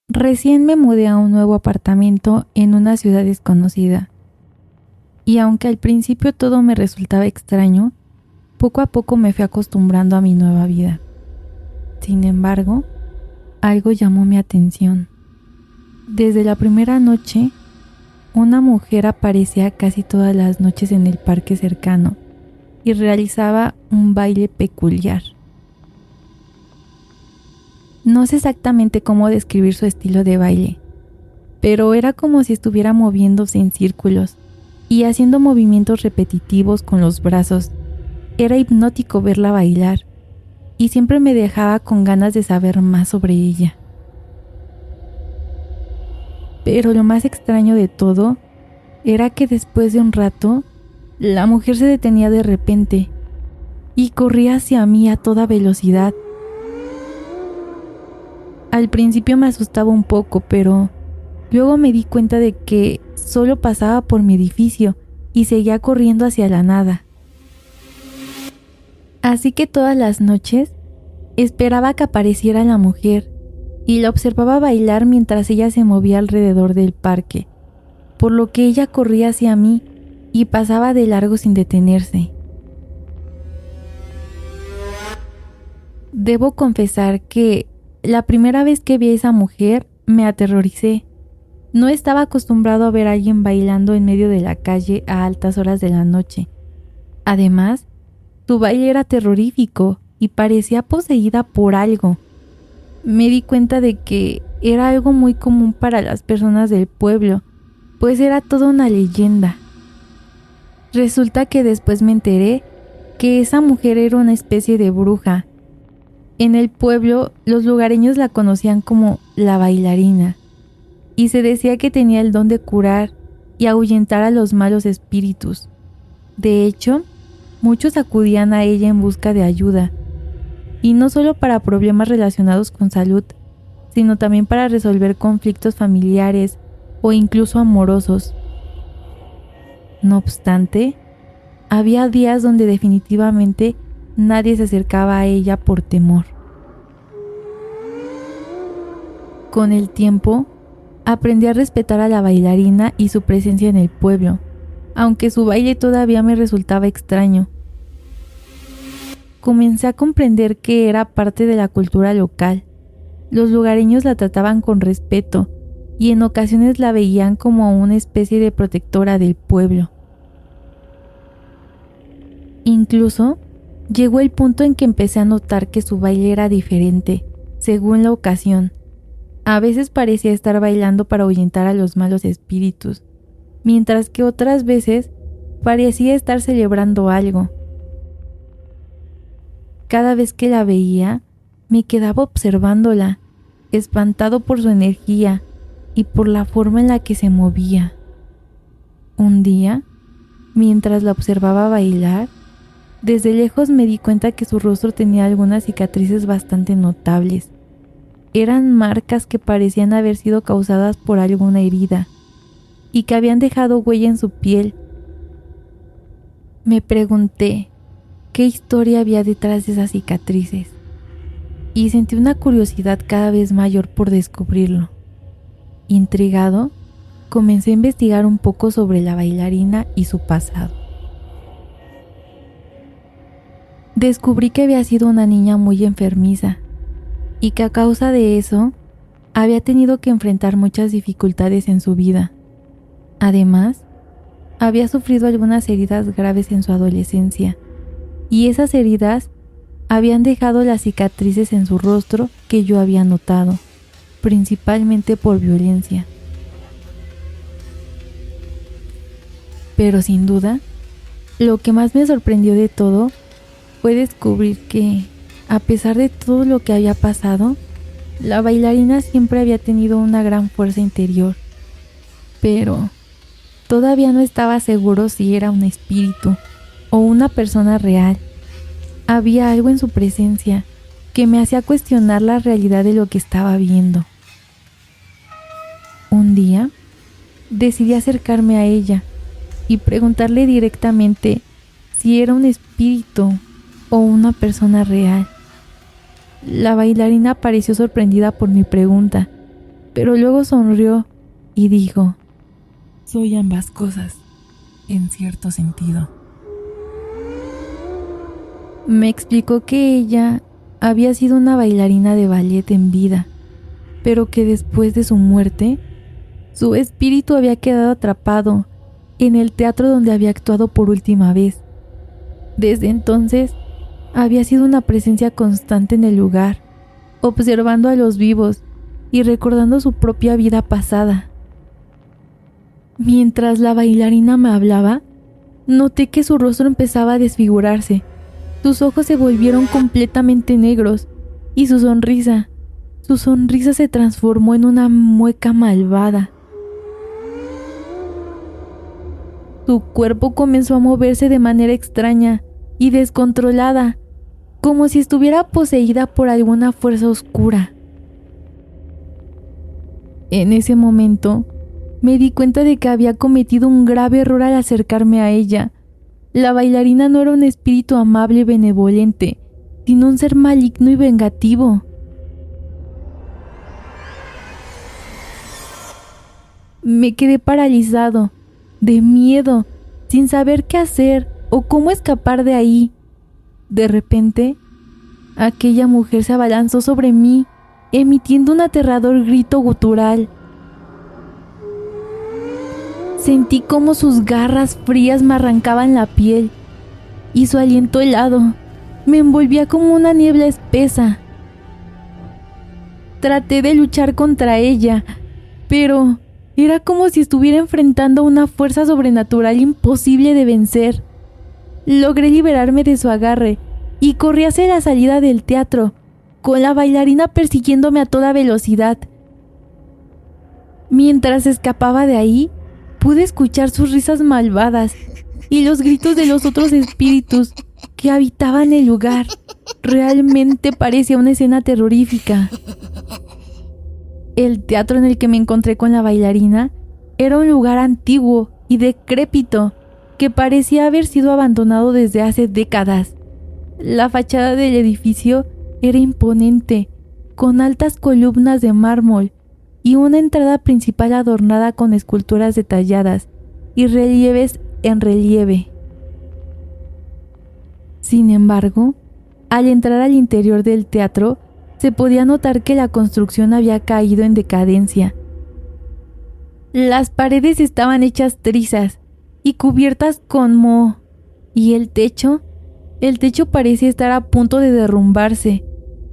Recién me mudé a un nuevo apartamento en una ciudad desconocida, y aunque al principio todo me resultaba extraño, poco a poco me fui acostumbrando a mi nueva vida. Sin embargo, algo llamó mi atención. Desde la primera noche, una mujer aparecía casi todas las noches en el parque cercano y realizaba un baile peculiar. No sé exactamente cómo describir su estilo de baile, pero era como si estuviera moviéndose en círculos y haciendo movimientos repetitivos con los brazos. Era hipnótico verla bailar y siempre me dejaba con ganas de saber más sobre ella. Pero lo más extraño de todo era que después de un rato, la mujer se detenía de repente y corría hacia mí a toda velocidad. Al principio me asustaba un poco, pero luego me di cuenta de que solo pasaba por mi edificio y seguía corriendo hacia la nada. Así que todas las noches esperaba que apareciera la mujer y la observaba bailar mientras ella se movía alrededor del parque, por lo que ella corría hacia mí y pasaba de largo sin detenerse. Debo confesar que la primera vez que vi a esa mujer me aterroricé. No estaba acostumbrado a ver a alguien bailando en medio de la calle a altas horas de la noche. Además, su baile era terrorífico y parecía poseída por algo. Me di cuenta de que era algo muy común para las personas del pueblo, pues era toda una leyenda. Resulta que después me enteré que esa mujer era una especie de bruja. En el pueblo, los lugareños la conocían como la bailarina, y se decía que tenía el don de curar y ahuyentar a los malos espíritus. De hecho, muchos acudían a ella en busca de ayuda, y no solo para problemas relacionados con salud, sino también para resolver conflictos familiares o incluso amorosos. No obstante, había días donde definitivamente nadie se acercaba a ella por temor. Con el tiempo, aprendí a respetar a la bailarina y su presencia en el pueblo, aunque su baile todavía me resultaba extraño. Comencé a comprender que era parte de la cultura local. Los lugareños la trataban con respeto y en ocasiones la veían como una especie de protectora del pueblo. Incluso llegó el punto en que empecé a notar que su baile era diferente, según la ocasión. A veces parecía estar bailando para ahuyentar a los malos espíritus, mientras que otras veces parecía estar celebrando algo. Cada vez que la veía, me quedaba observándola, espantado por su energía y por la forma en la que se movía. Un día, mientras la observaba bailar, desde lejos me di cuenta que su rostro tenía algunas cicatrices bastante notables. Eran marcas que parecían haber sido causadas por alguna herida y que habían dejado huella en su piel. Me pregunté qué historia había detrás de esas cicatrices y sentí una curiosidad cada vez mayor por descubrirlo. Intrigado, comencé a investigar un poco sobre la bailarina y su pasado. Descubrí que había sido una niña muy enfermiza y que a causa de eso había tenido que enfrentar muchas dificultades en su vida. Además, había sufrido algunas heridas graves en su adolescencia y esas heridas habían dejado las cicatrices en su rostro que yo había notado, principalmente por violencia. Pero sin duda, lo que más me sorprendió de todo fue descubrir que, a pesar de todo lo que había pasado, la bailarina siempre había tenido una gran fuerza interior. Pero todavía no estaba seguro si era un espíritu o una persona real. Había algo en su presencia que me hacía cuestionar la realidad de lo que estaba viendo. Un día, decidí acercarme a ella y preguntarle directamente si era un espíritu o una persona real. La bailarina pareció sorprendida por mi pregunta, pero luego sonrió y dijo: soy ambas cosas, en cierto sentido. Me explicó que ella había sido una bailarina de ballet en vida, pero que después de su muerte, su espíritu había quedado atrapado en el teatro donde había actuado por última vez. Desde entonces, había sido una presencia constante en el lugar, observando a los vivos y recordando su propia vida pasada. Mientras la bailarina me hablaba, noté que su rostro empezaba a desfigurarse. Sus ojos se volvieron completamente negros y su sonrisa se transformó en una mueca malvada. Su cuerpo comenzó a moverse de manera extraña y descontrolada, como si estuviera poseída por alguna fuerza oscura. En ese momento, me di cuenta de que había cometido un grave error al acercarme a ella. La bailarina no era un espíritu amable y benevolente, sino un ser maligno y vengativo. Me quedé paralizado, de miedo, sin saber qué hacer o cómo escapar de ahí. De repente, aquella mujer se abalanzó sobre mí, emitiendo un aterrador grito gutural. Sentí cómo sus garras frías me arrancaban la piel y su aliento helado me envolvía como una niebla espesa. Traté de luchar contra ella, pero era como si estuviera enfrentando una fuerza sobrenatural imposible de vencer. Logré liberarme de su agarre y corrí hacia la salida del teatro, con la bailarina persiguiéndome a toda velocidad. Mientras escapaba de ahí, pude escuchar sus risas malvadas y los gritos de los otros espíritus que habitaban el lugar. Realmente parecía una escena terrorífica. El teatro en el que me encontré con la bailarina era un lugar antiguo y decrépito que parecía haber sido abandonado desde hace décadas. La fachada del edificio era imponente, con altas columnas de mármol y una entrada principal adornada con esculturas detalladas y relieves en relieve. Sin embargo, al entrar al interior del teatro, se podía notar que la construcción había caído en decadencia. Las paredes estaban hechas trizas y cubiertas con moho, y el techo parecía estar a punto de derrumbarse.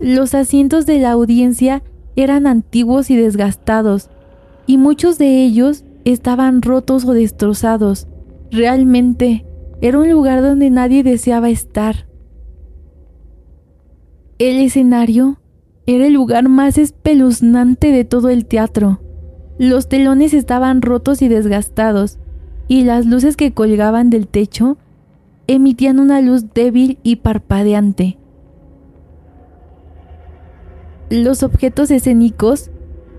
Los asientos de la audiencia eran antiguos y desgastados, y muchos de ellos estaban rotos o destrozados. Realmente era un lugar donde nadie deseaba estar. El escenario era el lugar más espeluznante de todo el teatro. Los telones estaban rotos y desgastados, y las luces que colgaban del techo emitían una luz débil y parpadeante. Los objetos escénicos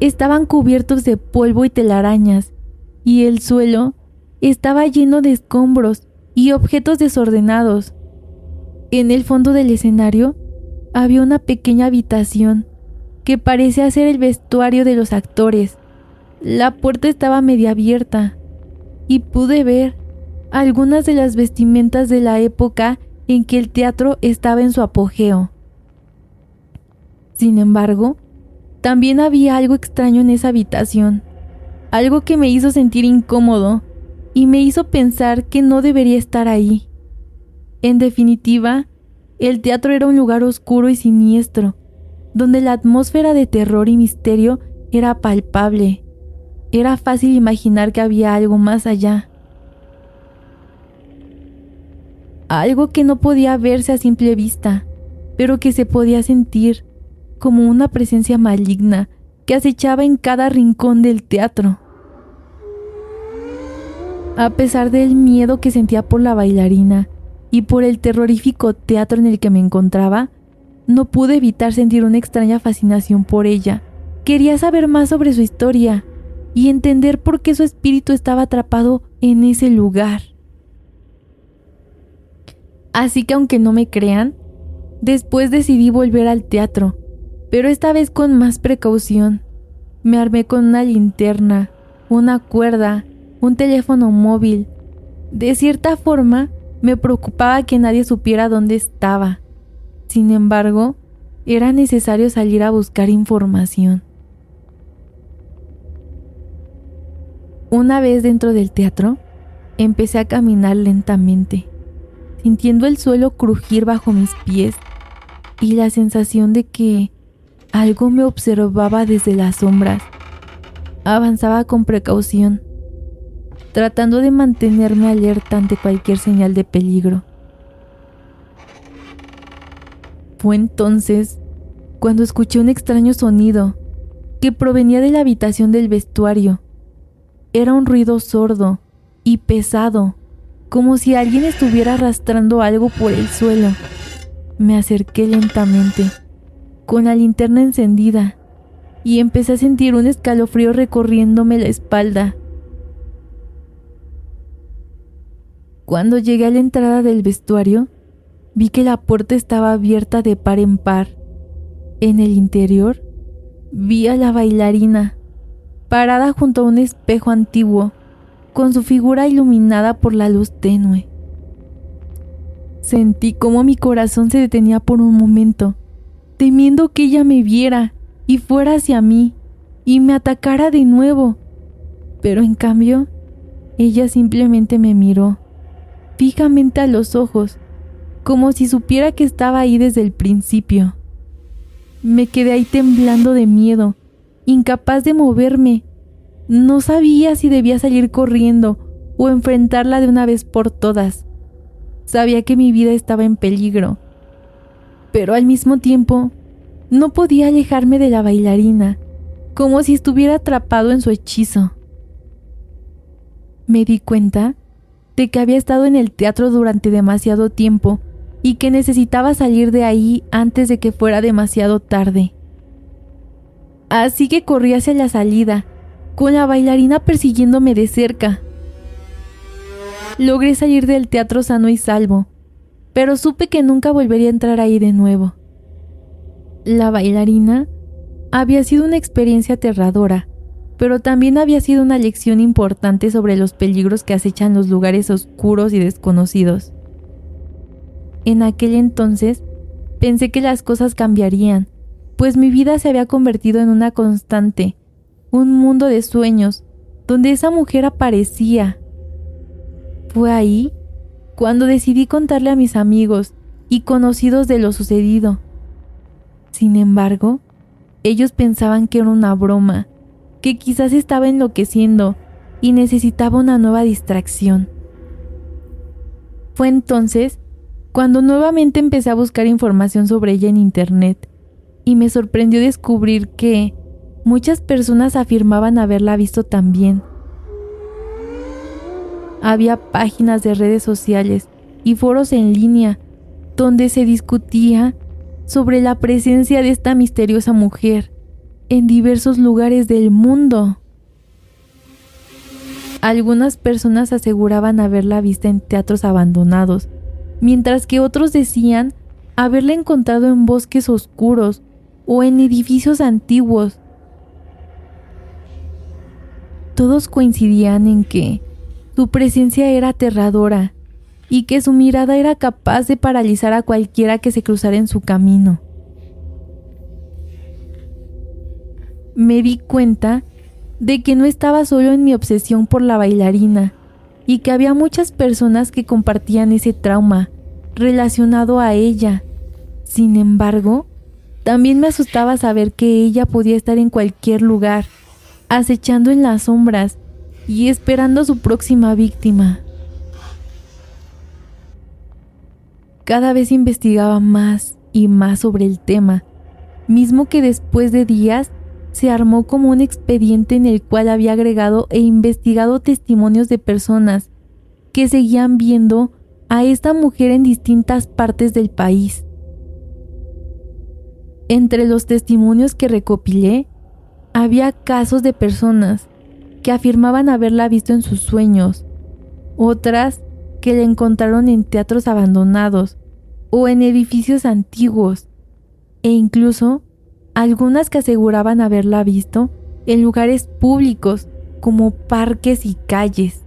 estaban cubiertos de polvo y telarañas, y el suelo estaba lleno de escombros y objetos desordenados. En el fondo del escenario había una pequeña habitación que parecía ser el vestuario de los actores. La puerta estaba media abierta y pude ver algunas de las vestimentas de la época en que el teatro estaba en su apogeo. Sin embargo, también había algo extraño en esa habitación, algo que me hizo sentir incómodo y me hizo pensar que no debería estar ahí. En definitiva, el teatro era un lugar oscuro y siniestro, donde la atmósfera de terror y misterio era palpable. Era fácil imaginar que había algo más allá. Algo que no podía verse a simple vista, pero que se podía sentir como una presencia maligna que acechaba en cada rincón del teatro. A pesar del miedo que sentía por la bailarina y por el terrorífico teatro en el que me encontraba, no pude evitar sentir una extraña fascinación por ella. Quería saber más sobre su historia y entender por qué su espíritu estaba atrapado en ese lugar. Así que aunque no me crean, después decidí volver al teatro, pero esta vez con más precaución. Me armé con una linterna, una cuerda, un teléfono móvil. De cierta forma, me preocupaba que nadie supiera dónde estaba. Sin embargo, era necesario salir a buscar información. Una vez dentro del teatro, empecé a caminar lentamente, sintiendo el suelo crujir bajo mis pies y la sensación de que algo me observaba desde las sombras. Avanzaba con precaución, tratando de mantenerme alerta ante cualquier señal de peligro. Fue entonces cuando escuché un extraño sonido que provenía de la habitación del vestuario. Era un ruido sordo y pesado, como si alguien estuviera arrastrando algo por el suelo. Me acerqué lentamente, con la linterna encendida, y empecé a sentir un escalofrío recorriéndome la espalda. Cuando llegué a la entrada del vestuario, vi que la puerta estaba abierta de par en par. En el interior, vi a la bailarina, parada junto a un espejo antiguo, con su figura iluminada por la luz tenue. Sentí cómo mi corazón se detenía por un momento, temiendo que ella me viera y fuera hacia mí y me atacara de nuevo. Pero en cambio, ella simplemente me miró, fijamente a los ojos, como si supiera que estaba ahí desde el principio. Me quedé ahí temblando de miedo, incapaz de moverme. No sabía si debía salir corriendo o enfrentarla de una vez por todas. Sabía que mi vida estaba en peligro, pero al mismo tiempo no podía alejarme de la bailarina, como si estuviera atrapado en su hechizo. Me di cuenta de que había estado en el teatro durante demasiado tiempo y que necesitaba salir de ahí antes de que fuera demasiado tarde. Así que corrí hacia la salida, con la bailarina persiguiéndome de cerca. Logré salir del teatro sano y salvo, pero supe que nunca volvería a entrar ahí de nuevo. La bailarina había sido una experiencia aterradora, pero también había sido una lección importante sobre los peligros que acechan los lugares oscuros y desconocidos. En aquel entonces, pensé que las cosas cambiarían, pues mi vida se había convertido en una constante, un mundo de sueños, donde esa mujer aparecía. Fue ahí cuando decidí contarle a mis amigos y conocidos de lo sucedido. Sin embargo, ellos pensaban que era una broma, que quizás estaba enloqueciendo y necesitaba una nueva distracción. Fue entonces cuando nuevamente empecé a buscar información sobre ella en internet y me sorprendió descubrir que muchas personas afirmaban haberla visto también. Había páginas de redes sociales y foros en línea donde se discutía sobre la presencia de esta misteriosa mujer en diversos lugares del mundo. Algunas personas aseguraban haberla visto en teatros abandonados, mientras que otros decían haberla encontrado en bosques oscuros o en edificios antiguos. Todos coincidían en que su presencia era aterradora y que su mirada era capaz de paralizar a cualquiera que se cruzara en su camino. Me di cuenta de que no estaba solo en mi obsesión por la bailarina y que había muchas personas que compartían ese trauma relacionado a ella. Sin embargo, también me asustaba saber que ella podía estar en cualquier lugar, acechando en las sombras y esperando a su próxima víctima. Cada vez investigaba más y más sobre el tema, mismo que después de días se armó como un expediente en el cual había agregado e investigado testimonios de personas que seguían viendo a esta mujer en distintas partes del país. Entre los testimonios que recopilé, había casos de personas que afirmaban haberla visto en sus sueños, otras que la encontraron en teatros abandonados o en edificios antiguos, e incluso algunas que aseguraban haberla visto en lugares públicos como parques y calles.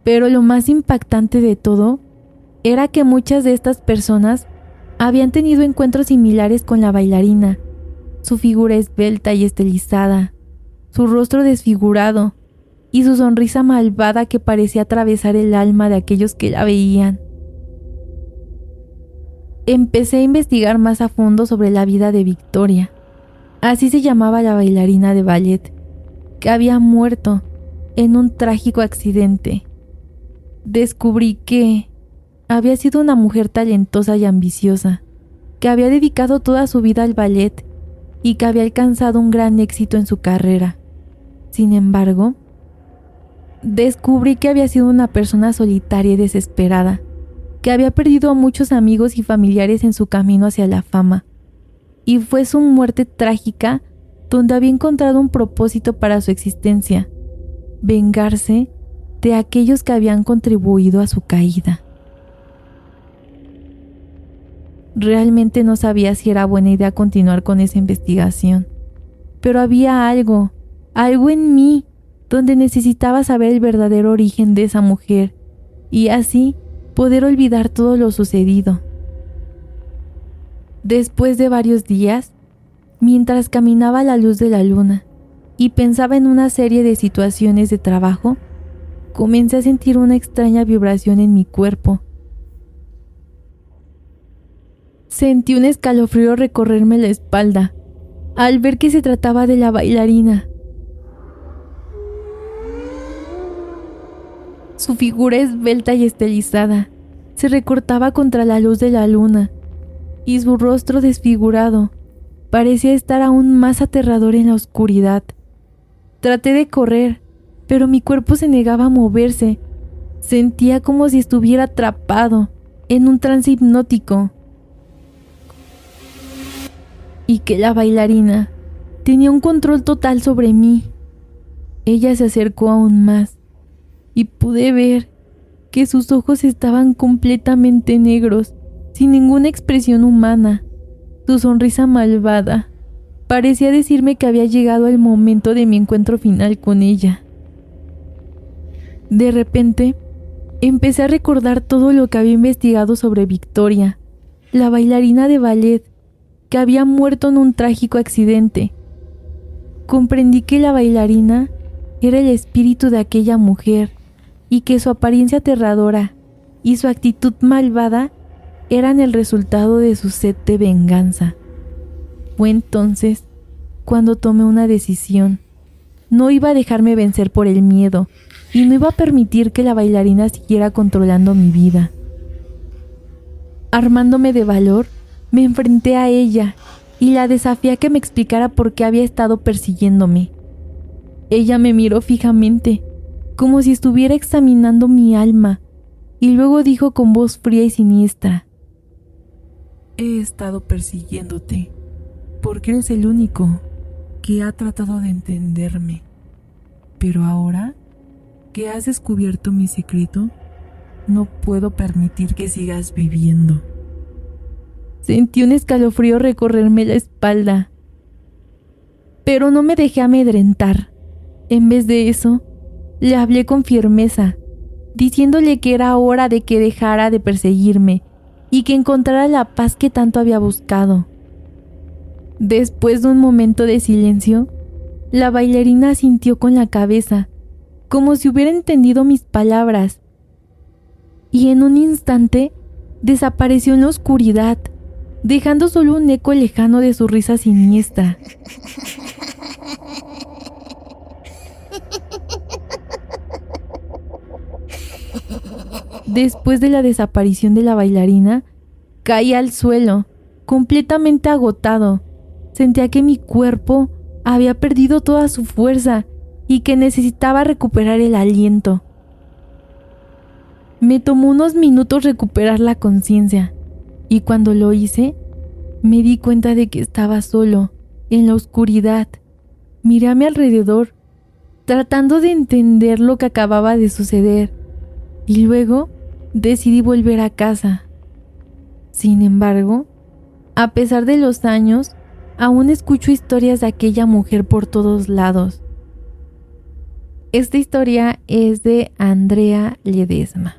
Pero lo más impactante de todo era que muchas de estas personas habían tenido encuentros similares con la bailarina. Su figura esbelta y estilizada, su rostro desfigurado y su sonrisa malvada que parecía atravesar el alma de aquellos que la veían. Empecé a investigar más a fondo sobre la vida de Victoria. Así se llamaba la bailarina de ballet, que había muerto en un trágico accidente. Descubrí que había sido una mujer talentosa y ambiciosa, que había dedicado toda su vida al ballet y que había alcanzado un gran éxito en su carrera. Sin embargo, descubrí que había sido una persona solitaria y desesperada, que había perdido a muchos amigos y familiares en su camino hacia la fama, y fue su muerte trágica donde había encontrado un propósito para su existencia: vengarse de aquellos que habían contribuido a su caída. Realmente no sabía si era buena idea continuar con esa investigación, pero había algo en mí donde necesitaba saber el verdadero origen de esa mujer y así poder olvidar todo lo sucedido. Después de varios días, mientras caminaba a la luz de la luna y pensaba en una serie de situaciones de trabajo, comencé a sentir una extraña vibración en mi cuerpo. Sentí un escalofrío recorrerme la espalda al ver que se trataba de la bailarina. Su figura esbelta y estilizada se recortaba contra la luz de la luna y su rostro desfigurado parecía estar aún más aterrador en la oscuridad. Traté de correr, pero mi cuerpo se negaba a moverse. Sentía como si estuviera atrapado en un trance hipnótico. Y que la bailarina tenía un control total sobre mí. Ella se acercó aún más y pude ver que sus ojos estaban completamente negros, sin ninguna expresión humana. Su sonrisa malvada parecía decirme que había llegado el momento de mi encuentro final con ella. De repente, empecé a recordar todo lo que había investigado sobre Victoria, la bailarina de ballet, que había muerto en un trágico accidente. Comprendí que la bailarina era el espíritu de aquella mujer y que su apariencia aterradora y su actitud malvada eran el resultado de su sed de venganza. Fue entonces cuando tomé una decisión. No iba a dejarme vencer por el miedo y no iba a permitir que la bailarina siguiera controlando mi vida. Armándome de valor, me enfrenté a ella y la desafié a que me explicara por qué había estado persiguiéndome. Ella me miró fijamente, como si estuviera examinando mi alma, y luego dijo con voz fría y siniestra: He estado persiguiéndote porque eres el único que ha tratado de entenderme. Pero ahora que has descubierto mi secreto, no puedo permitir que sigas viviendo. Sentí un escalofrío recorrerme la espalda, pero no me dejé amedrentar. En vez de eso, le hablé con firmeza, diciéndole que era hora de que dejara de perseguirme y que encontrara la paz que tanto había buscado. Después de un momento de silencio, la bailarina asintió con la cabeza, como si hubiera entendido mis palabras, y en un instante desapareció en la oscuridad, dejando solo un eco lejano de su risa siniestra. Después de la desaparición de la bailarina, caí al suelo, completamente agotado. Sentía que mi cuerpo había perdido toda su fuerza y que necesitaba recuperar el aliento. Me tomó unos minutos recuperar la conciencia, y cuando lo hice, me di cuenta de que estaba solo, en la oscuridad. Miré a mi alrededor, tratando de entender lo que acababa de suceder, y luego decidí volver a casa. Sin embargo, a pesar de los años, Aún escucho historias de aquella mujer por todos lados. Esta historia es de Andrea Ledesma.